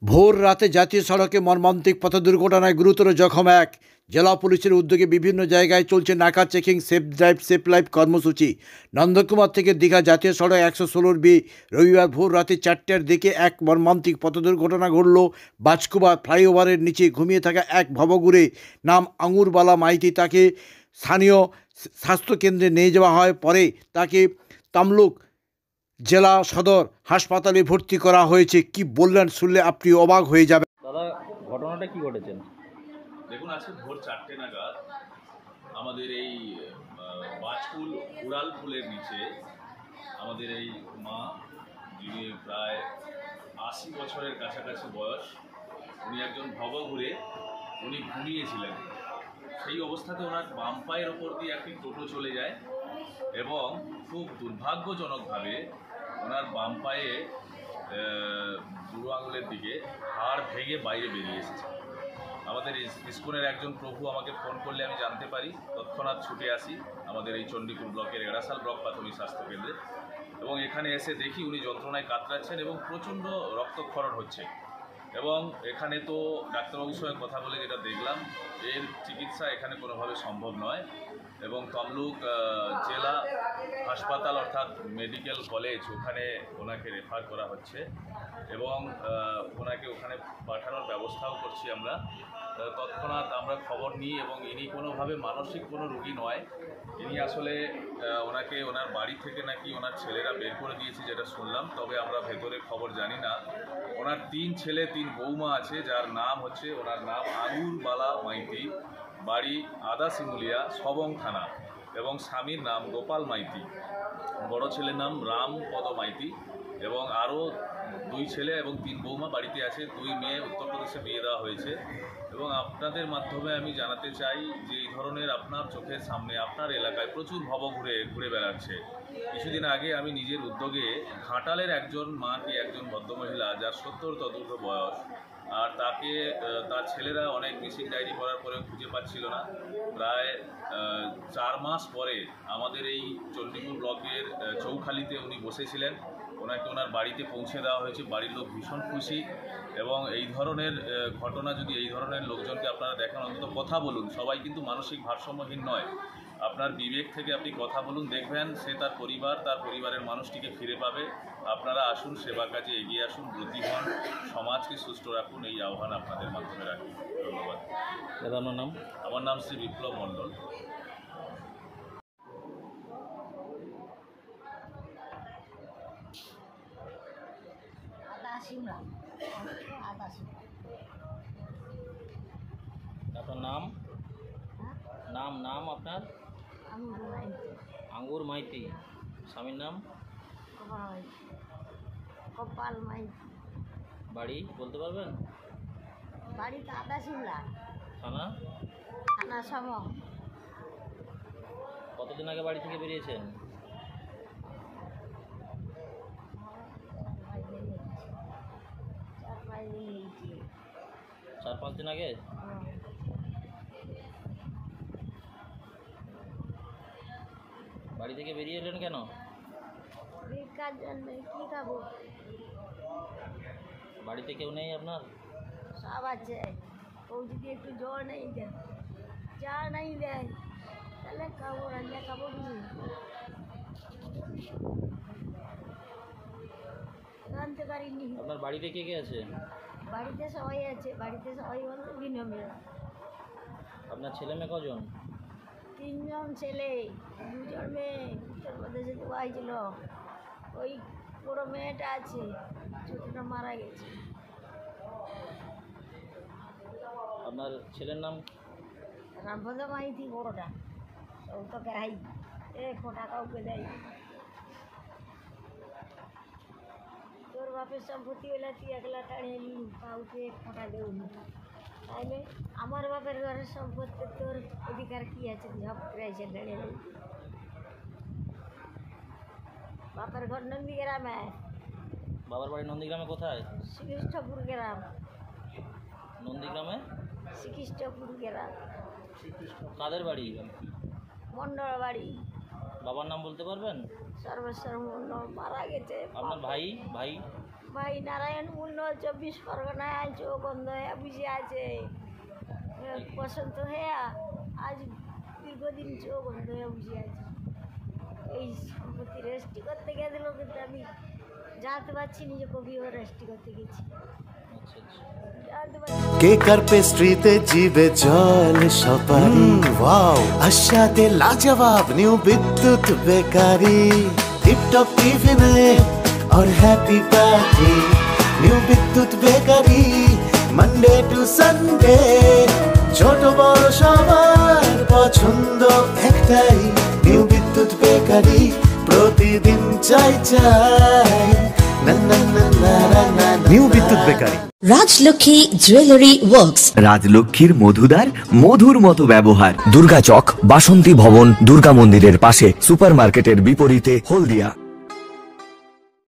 ভোর রাতে জাতীয় সড়কে মর্মান্তিক পথ দুর্ঘটনায় গুরুতর জখম এক। জেলা পুলিশের উদ্যোগে বিভিন্ন জায়গায় চলছে নাকা checking safe drive safe life কর্মসূচি। নন্দকুমার থেকে দীঘা জাতীয় সড়ক 116B রবিবার ভোর রাতে 4টার দিকে এক মর্মান্তিক পথ দুর্ঘটনা ঘটল। বাজকুবা ফ্লাইওভারের নিচে ঘুমিয়ে থাকা এক ভবঘুরে নাম আঙুরবালা মাইতি, তাকে স্থানীয় স্বাস্থ্যকেন্দ্রে নিয়ে যাওয়া হয়। পরে তাকে তমলুক জেলা সদর হাসপাতালে ভর্তি করা হয়েছে। কি বললেন শুনলে আপনি অবাক হয়ে যাবেন। দাদা, ঘটনাটা কি ঘটেছে? দেখুন, আজকে ভোর 4টে নাগাদ আমাদের এই বাজকুল উড়াল পুলের নিচে আমাদের এই মা, যিনি প্রায় 80 বছরের কাছাকাছি বয়স, উনি একজন ভবঘুরে, উনি ঘুমিয়েছিলেন। সেই অবস্থাতে ওনার বাম পায়ের ওপর দিয়ে একটি টোটো চলে যায় এবং খুব দুর্ভাগ্যজনকভাবে ওনার বাম পায়ে বুড়ো আঙুলের দিকে হাড় ভেঙে বাইরে বেরিয়ে এসেছে। আমাদের ইস্কনের একজন প্রভু আমাকে ফোন করলে আমি জানতে পারি, তৎক্ষণাৎ ছুটে আসি আমাদের এই চণ্ডীপুর ব্লকের এড়াশাল ব্লক প্রাথমিক স্বাস্থ্যকেন্দ্রে এবং এখানে এসে দেখি উনি যন্ত্রণায় কাতরাচ্ছেন এবং প্রচণ্ড রক্তক্ষরণ হচ্ছে। এবং এখানে তো ডাক্তারবাবুর সঙ্গে কথা বলে যেটা দেখলাম, এর চিকিৎসা এখানে কোনোভাবে সম্ভব নয় এবং তমলুক জেলা হাসপাতাল অর্থাৎ মেডিকেল কলেজ, ওখানে ওনাকে রেফার করা হচ্ছে এবং ওনাকে ওখানে পাঠানোর ব্যবস্থাও করছি আমরা। তৎক্ষণাৎ আমরা খবর নিই এবং ইনি কোনোভাবে মানসিক কোনো রোগী নয়। ইনি আসলে ওনাকে ওনার বাড়ি থেকে নাকি ওনার ছেলেরা বের করে দিয়েছে যেটা শুনলাম, তবে আমরা ভেতরে খবর জানি না। ওনার 3 ছেলে 3 বৌমা আছে, যার নাম হচ্ছে, ওনার নাম আঙুরবালা মাইতি, বাড়ি আদা শিমুলিয়া, সবং থানা, এবং স্বামীর নাম গোপাল মাইতি, বড় ছেলের নাম রামপদ মাইতি এবং আরও 2 ছেলে এবং 3 বৌমা বাড়িতে আছে। 2 মেয়ে উত্তরপ্রদেশে বিয়ে দেওয়া হয়েছে। এবং আপনাদের মাধ্যমে আমি জানাতে চাই যে এই ধরনের আপনার চোখের সামনে আপনার এলাকায় প্রচুর ঘুরে বেড়াচ্ছে। কিছুদিন আগে আমি নিজের উদ্যোগে ঘাটালের একজন মাকে, একজন ভদ্রমহিলা যার 70 তদূর্ধ্ব বয়স, আর তাকে তার ছেলেরা অনেক মিসিং ডায়েরি করার পরেও খুঁজে পাচ্ছিল না। প্রায় 4 মাস পরে আমাদের এই চণ্ডীপুর ব্লকের চৌখালিতে উনি বসেছিলেন। ওনাকে ওনার বাড়িতে পৌঁছে দেওয়া হয়েছে। বাড়ির লোক ভীষণ খুশি এবং এই ধরনের ঘটনা যদি এই ধরনের লোকজনকে আপনারা দেখেন, অন্তত কথা বলুন। সবাই কিন্তু মানসিক ভারসাম্যহীন নয়। আপনার বিবেক থেকে আপনি কথা বলুন, দেখবেন সে তার পরিবার, তার পরিবারের মানুষটিকে ফিরে পাবে। আপনারা আসুন, সেবা কাজে এগিয়ে আসুন, ব্রতী হন, সমাজকে সুস্থ রাখুন, এই আহ্বান আপনাদের মাধ্যমে রাখি। ধন্যবাদ। দাদা, আপনার নাম? আমার নাম শ্রী বিপ্লব মণ্ডল। আপনার নাম? নাম আপনার? আঙ্গুর মাইতি। স্বামীর নাম? গোপাল মাইতি। বাড়ি বলতে পারবেন? বাড়ি তো আদা শিমলা, থানা? থানা সবং। কতদিন আগে বাড়ি থেকে বেরিয়েছেন? 4-5 দিন আগে। বাড়ি থেকে বেরিয়ে এলেন কেন? ভিক্ষার জন্য। কি খাবো? বাড়িতে কেউ নেই আপনার? সব আছে। ও যদি একটু জ্বর নেই দেয়, চা নেই দেয়, তাহলে খাবো, রান্না খাবো কি? রাঁধতে পারিনি। আপনার বাড়িতে কে কে আছে? বাড়িতে সবাই আছে। বাড়িতে সবাই বলতে ভিন্ন মেয়ে। আপনার ছেলে মেয়ে কজন? 3 জন ছেলে, 2 জন মেয়ে। উত্তরপ্রদেশে তো হয়েছিল। ওই বড় মেয়েটা আছে, ছোটটা মারা গেছে। আপনার ছেলের নাম? রামপদ মাইতি বড়টা। ও তো খাই, 1 টাকাও দেয়। তোর বাপের সম্পত্তি হলে তুই একলা টাড়িয়ে নি, কাউকে 1 টাকা দেউনি। তাইলে আমার বাপের ঘরের সম্পত্তি তোর অধিকার কি আছে? ঝপ করে এসে টাড়িয়ে নি। বাপের ঘর নন্দীগ্রামে। বাবার বাড়ি নন্দীগ্রামে কোথায়? শ্রীকৃষ্ণপুর গ্রাম। নন্দীগ্রামে? শ্রীকৃষ্ণপুর গ্রাম। কাদের বাড়ি? মন্ডল বাড়ি। বাবার নাম বলতে পারবেন? সর্বেশ্বর মন্ডল, মারা গেছে। আপনার ভাই? ভাই নারায়ণ মন্ডল 24 পরগনায় চোখ বন্ধ হয়ে বুঝে আছে, বসন্ত হয়ে আজ দীর্ঘদিন চোখ বন্ধ হয়ে বুঝে আছে। এই সম্পত্তি রেজিস্ট্রি করতে গেছিল, কিন্তু আমি জানতে পারছি নি যে কবিও রেজিস্ট্রি করতে গেছি। আচ্ছা আচ্ছা। জানতে পারছি কেক আর পেস্ট্রিতে জিবে জল সপারি ওয়াও আশাতে লাজবাব নিউ বিদ্যুৎ বেকারি টিপটপ টিফিনে और हैप्पी पार्टी নিউ বিদ্যুৎ বেকারি মানডে টু সানডে ছোট বড় সবার পছন্দ একটাই নিউ বিদ্যুৎ বেকারি প্রতিদিন চাই চাই না না না না না নিউ বিদ্যুৎ বেকারি। রাজলক্ষ্মী জুয়েলারি ওয়ার্কস, রাজলক্ষ্মীর মধুদার মধুর মতো ব্যবহার। দুর্গা চক, বাসন্তী ভবন, দুর্গা মন্দিরের পাশে, সুপারমার্কেটের বিপরীতে, হলদিয়া।